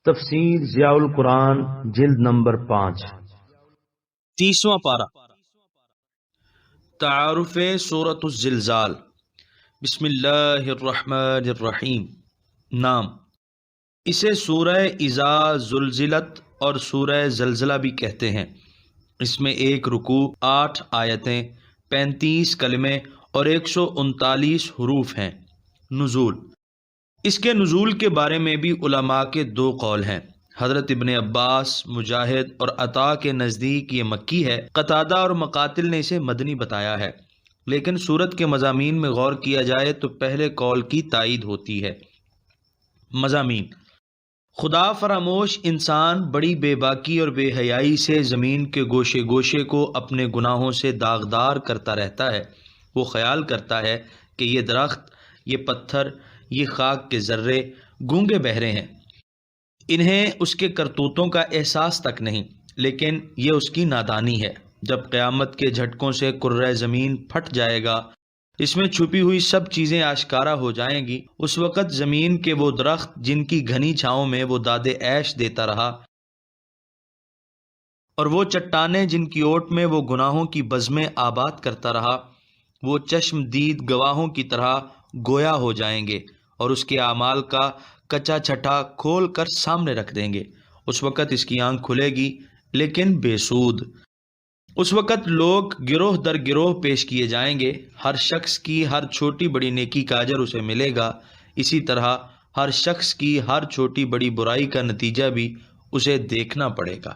تفسیر ضیاء القرآن جلد نمبر 5 30واں پارہ تعارف سورۃ الزلزال۔ بسم اللہ الرحمن الرحیم۔ نام، اسے سورہ اذا زلزلت اور سورہ زلزلہ بھی کہتے ہیں۔ اس میں 1 رکوع، 8 آیتیں، 35 کلمے اور 139 حروف ہیں۔ نزول، اس کے نزول کے بارے میں بھی علماء کے 2 قول ہیں۔ حضرت ابن عباس، مجاہد اور عطا کے نزدیک یہ مکی ہے۔ قتادہ اور مقاتل نے اسے مدنی بتایا ہے، لیکن سورت کے مضامین میں غور کیا جائے تو پہلے قول کی تائید ہوتی ہے۔ مضامین: خدا فراموش انسان بڑی بے باکی اور بے حیائی سے زمین کے گوشے گوشے کو اپنے گناہوں سے داغدار کرتا رہتا ہے۔ وہ خیال کرتا ہے کہ یہ درخت، یہ پتھر، یہ خاک کے ذرے گونگے بہرے ہیں، انہیں اس کے کرتوتوں کا احساس تک نہیں، لیکن یہ اس کی نادانی ہے۔ جب قیامت کے جھٹکوں سے کرۂ زمین پھٹ جائے گا، اس میں چھپی ہوئی سب چیزیں آشکارا ہو جائیں گی، اس وقت زمین کے وہ درخت جن کی گھنی چھاؤں میں وہ داد عیش دیتا رہا، اور وہ چٹانیں جن کی اوٹ میں وہ گناہوں کی بزمیں آباد کرتا رہا، وہ چشم دید گواہوں کی طرح گویا ہو جائیں گے اور اس کے اعمال کا کچا چھٹا کھول کر سامنے رکھ دیں گے۔ اس وقت اس کی آنکھ کھلے گی لیکن بے سود۔ اس وقت لوگ گروہ در گروہ پیش کیے جائیں گے، ہر شخص کی ہر چھوٹی بڑی نیکی کا اجر اسے ملے گا، اسی طرح ہر شخص کی ہر چھوٹی بڑی برائی کا نتیجہ بھی اسے دیکھنا پڑے گا۔